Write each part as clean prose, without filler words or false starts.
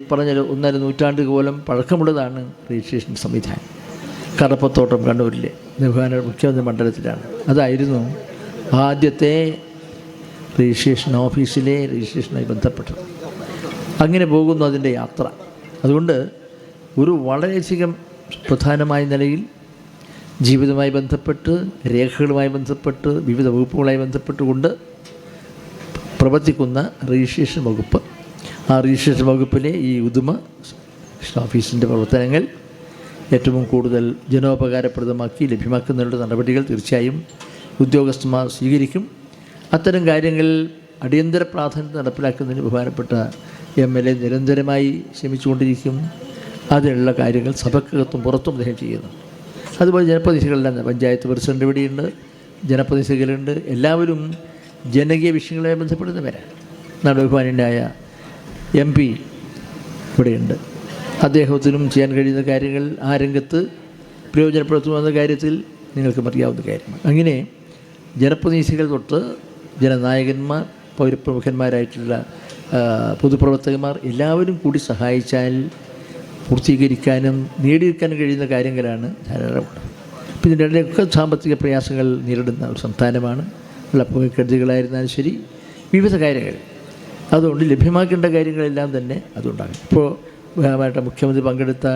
പറഞ്ഞൊരു 1.5 നൂറ്റാണ്ടുകോലം പഴക്കമുള്ളതാണ് രജിസ്ട്രേഷൻ സംവിധാനം. കടപ്പത്തോട്ടം കണ്ണൂരിലെ ബഹുമാനപ്പെട്ട മുഖ്യമന്ത്രി മണ്ഡലത്തിലാണ്. അതായിരുന്നു ആദ്യത്തെ രജിസ്ട്രേഷൻ ഓഫീസിലെ രജിസ്ട്രേഷനുമായി ബന്ധപ്പെട്ടത്. അങ്ങനെ പോകുന്നു അതിൻ്റെ യാത്ര. അതുകൊണ്ട് ഒരു വളരെയധികം പ്രധാനമായ നിലയിൽ ജീവിതവുമായി ബന്ധപ്പെട്ട്, രേഖകളുമായി ബന്ധപ്പെട്ട്, വിവിധ വകുപ്പുകളുമായി ബന്ധപ്പെട്ടുകൊണ്ട് പ്രവർത്തിക്കുന്ന രജിസ്ട്രേഷൻ വകുപ്പ്, ആ രജിസ്ട്രേഷൻ വകുപ്പിലെ ഈ ഉദുമ ഓഫീസിൻ്റെ പ്രവർത്തനങ്ങൾ ഏറ്റവും കൂടുതൽ ജനോപകാരപ്രദമാക്കി ലഭ്യമാക്കുന്നതിനുള്ള നടപടികൾ തീർച്ചയായും ഉദ്യോഗസ്ഥന്മാർ സ്വീകരിക്കും. അത്തരം കാര്യങ്ങൾ അടിയന്തര പ്രാധാന്യം നടപ്പിലാക്കുന്നതിന് ബഹുമാനപ്പെട്ട MLA നിരന്തരമായി ശ്രമിച്ചുകൊണ്ടിരിക്കും. അതിനുള്ള കാര്യങ്ങൾ സഭക്കകത്തും പുറത്തും അദ്ദേഹം ചെയ്യുന്നു. അതുപോലെ ജനപ്രതിനിധികളെല്ലാം, പഞ്ചായത്ത് പ്രസിഡന്റ് ഇവിടെയുണ്ട്, ജനപ്രതിനിധികളുണ്ട്, എല്ലാവരും ജനകീയ വിഷയങ്ങളുമായി ബന്ധപ്പെടുന്നവരാണ്. നമ്മുടെ ബഹുമാന്യനായ MP ഇവിടെയുണ്ട്. അദ്ദേഹത്തിനും ചെയ്യാൻ കഴിയുന്ന കാര്യങ്ങൾ ആ രംഗത്ത് പ്രയോജനപ്പെടുത്തുമെന്ന കാര്യത്തിൽ നിങ്ങൾക്ക് അറിയാവുന്ന കാര്യമാണ്. അങ്ങനെ ജനപ്രതിനിധികൾ തൊട്ട് ജനനായകന്മാർ, പൗരപ്രമുഖന്മാരായിട്ടുള്ള പൊതുപ്രവർത്തകന്മാർ എല്ലാവരും കൂടി സഹായിച്ചാൽ പൂർത്തീകരിക്കാനും നേടിയെടുക്കാനും കഴിയുന്ന കാര്യങ്ങളാണ് ധാരാളമുള്ളത്. പിന്നെ ഇതിനിടെയൊക്കെ സാമ്പത്തിക പ്രയാസങ്ങൾ നേരിടുന്ന ഒരു സംസ്ഥാനമാണ്. വെള്ളപ്പൊക്കക്കെടുതികളായിരുന്നാലും ശരി, വിവിധ കാര്യങ്ങൾ. അതുകൊണ്ട് ലഭ്യമാക്കേണ്ട കാര്യങ്ങളെല്ലാം തന്നെ അതുണ്ടാകും. ഇപ്പോൾ ബഹുമാനപ്പെട്ട മുഖ്യമന്ത്രി പങ്കെടുത്ത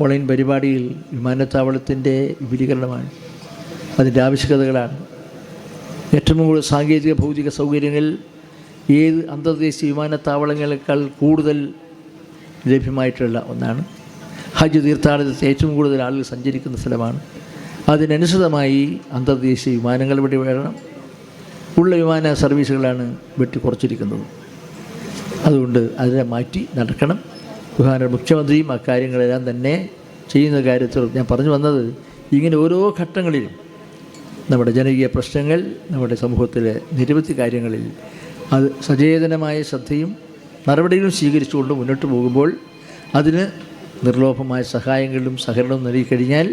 ഓൺലൈൻ പരിപാടിയിൽ വിമാനത്താവളത്തിൻ്റെ വിപുലീകരണമാണ്, അതിൻ്റെ ആവശ്യകതകളാണ്. ഏറ്റവും കൂടുതൽ സാങ്കേതിക ഭൗതിക സൗകര്യങ്ങൾ ഏത് അന്തർദേശീയ വിമാനത്താവളങ്ങളെക്കാൾ കൂടുതൽ ലഭ്യമായിട്ടുള്ള ഒന്നാണ്. ഹജ്ജ് തീർത്ഥാടനത്തിൽ ഏറ്റവും കൂടുതൽ ആളുകൾ സഞ്ചരിക്കുന്ന സ്ഥലമാണ്. അതിനനുസൃതമായി അന്തർദേശീയ വിമാനങ്ങൾ ഇവിടെ വേണം. ഉള്ള വിമാന സർവീസുകളാണ് വെട്ടിക്കുറച്ചിരിക്കുന്നത്. അതുകൊണ്ട് അതിനെ മാറ്റി നടക്കണം. ബഹുമാനപ്പെട്ട മുഖ്യമന്ത്രിയും അക്കാര്യങ്ങളെല്ലാം തന്നെ ചെയ്യുന്ന കാര്യത്തിൽ ഞാൻ പറഞ്ഞു വന്നത്, ഇങ്ങനെ ഓരോ ഘട്ടങ്ങളിലും നമ്മുടെ ജനകീയ പ്രശ്നങ്ങൾ, നമ്മുടെ സമൂഹത്തിലെ നിരവധി കാര്യങ്ങളിൽ അത് സചേതനമായ ശ്രദ്ധയും നടപടികളും സ്വീകരിച്ചുകൊണ്ട് മുന്നോട്ട് പോകുമ്പോൾ അതിന് നിർലോഭമായ സഹായങ്ങളും സഹകരണവും നൽകിക്കഴിഞ്ഞാൽ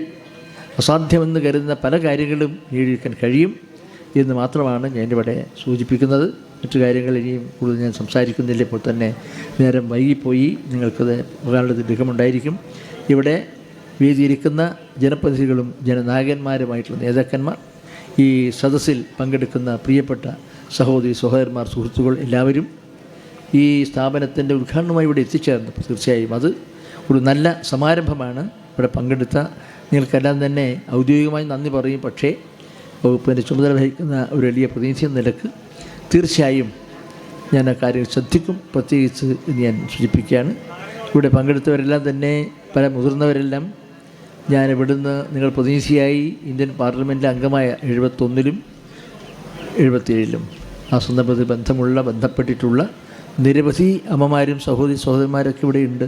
അസാധ്യമെന്ന് കരുതുന്ന പല കാര്യങ്ങളും നേടിയെടുക്കാൻ കഴിയും എന്ന് മാത്രമാണ് ഞാനിവിടെ സൂചിപ്പിക്കുന്നത്. മറ്റു കാര്യങ്ങൾ ഇനിയും കൂടുതൽ ഞാൻ സംസാരിക്കുന്നില്ല. ഇപ്പോൾ തന്നെ നേരം വൈകിപ്പോയി. നിങ്ങൾക്കത് പറയാനുള്ള ദീർഘമുണ്ടായിരിക്കും. ഇവിടെ വേദിയിരിക്കുന്ന ജനപ്രതിനിധികളും ജനനായകന്മാരുമായിട്ടുള്ള നേതാക്കന്മാർ, ഈ സദസ്സിൽ പങ്കെടുക്കുന്ന പ്രിയപ്പെട്ട സഹോദരി സഹോദരന്മാർ, സുഹൃത്തുക്കൾ എല്ലാവരും ഈ സ്ഥാപനത്തിൻ്റെ ഉദ്ഘാടനമായി ഇവിടെ എത്തിച്ചേർന്നു. തീർച്ചയായും അത് ഒരു നല്ല സമാരംഭമാണ്. ഇവിടെ പങ്കെടുത്ത നിങ്ങൾക്കെല്ലാം തന്നെ ഔദ്യോഗികമായി നന്ദി പറയും. പക്ഷേ വകുപ്പിൻ്റെ ചുമതല വഹിക്കുന്ന ഒരു വലിയ പ്രതിനിധി എന്ന നിലക്ക് തീർച്ചയായും ഞാൻ ആ കാര്യങ്ങൾ ശ്രദ്ധിക്കും. പ്രത്യേകിച്ച് ഞാൻ സൂചിപ്പിക്കുകയാണ്, ഇവിടെ പങ്കെടുത്തവരെല്ലാം തന്നെ പല മുതിർന്നവരെല്ലാം ഞാൻ ഇവിടുന്ന് നിങ്ങൾ പ്രതിനിധിയായി ഇന്ത്യൻ പാർലമെൻറ്റിലെ അംഗമായ 71-ലും 77-ലും ആ സന്ദർഭത്തിൽ ബന്ധപ്പെട്ടിട്ടുള്ള നിരവധി അമ്മമാരും സഹോദരന്മാരൊക്കെ ഇവിടെയുണ്ട്.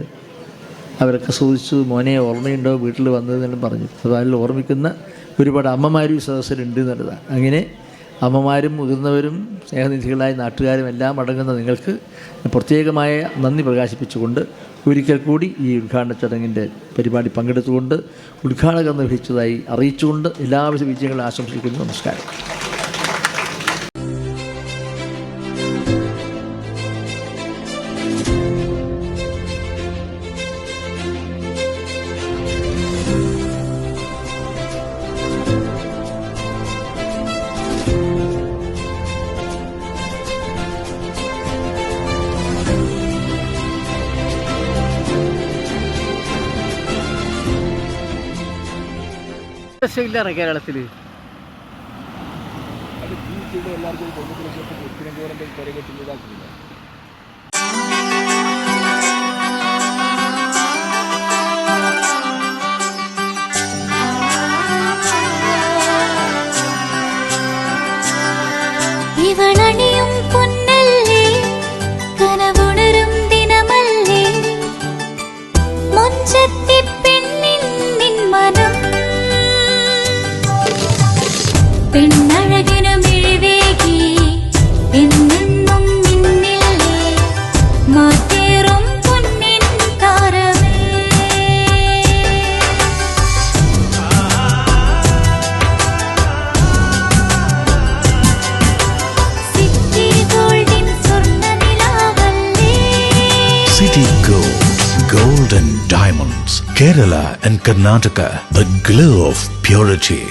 അവരൊക്കെ ചോദിച്ചു, മോനെ ഓർമ്മയുണ്ടോ വീട്ടിൽ വന്നതെന്നെല്ലാം പറഞ്ഞു. അതിൽ ഓർമ്മിക്കുന്ന ഒരുപാട് അമ്മമാരും ഈ സദസ്സിലുണ്ട് എന്നുള്ളതാണ്. അങ്ങനെ അമ്മമാരും മുതിർന്നവരും സ്നേഹനിധികളായ നാട്ടുകാരും എല്ലാം അടങ്ങുന്ന നിങ്ങൾക്ക് പ്രത്യേകമായ നന്ദി പ്രകാശിപ്പിച്ചുകൊണ്ട് ഒരിക്കൽ കൂടി ഈ ഉദ്ഘാടന ചടങ്ങിൻ്റെ പരിപാടി പങ്കെടുത്തുകൊണ്ട് ഉദ്ഘാടകർ നിർവഹിച്ചതായി അറിയിച്ചുകൊണ്ട് എല്ലാവിധ വിജയങ്ങളും ആശംസിക്കുന്നു. നമസ്കാരം. ഇല്ലാറ കേരളത്തിൽ ഇവളണിയും പൊന്നല്ലേ, കനവുണരും ദിനമല്ലേ, മൊഞ്ചത്തി പെണ്ണിൻ നിൻ മനം പെണ്ണഴകിനു മിഴിവേകി എന്നെന്നും നിന്നില്ലേ, മാറ്റേറും പൊന്നിൻ താരമേ. സിറ്റി ഗോൾഡിൻ സ്വർണ്ണ നിലാവല്ലേ, City Gold. Diamonds, Kerala and Karnataka, the glow of purity.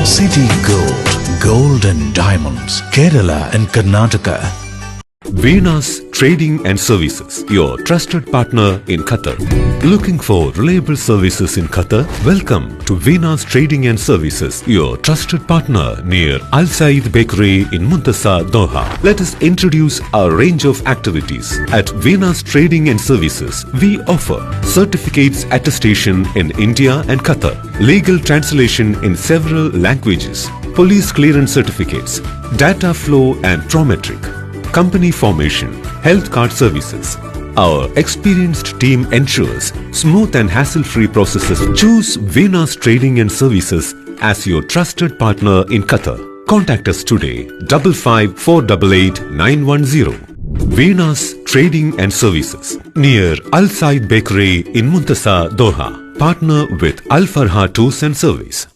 City Gold, Gold and Diamonds, Kerala and Karnataka. Venus Trading and Services, your trusted partner in Qatar. Looking for reliable services in Qatar? Welcome to Venus Trading and Services, your trusted partner near Al Said Bakery in Muntasa, Doha. Let us introduce our range of activities. At Venus Trading and Services, we offer certificates attestation in India and Qatar, legal translation in several languages, police clearance certificates, data flow and prometric, company formation, health card services. Our experienced team ensures smooth and hassle-free processes. Choose Venus Trading and Services as your trusted partner in Qatar. Contact us today, 55488910. Venus Trading and Services, near Al Said Bakery in Muntasa, Doha. Partner with Al Farha Tours and Service.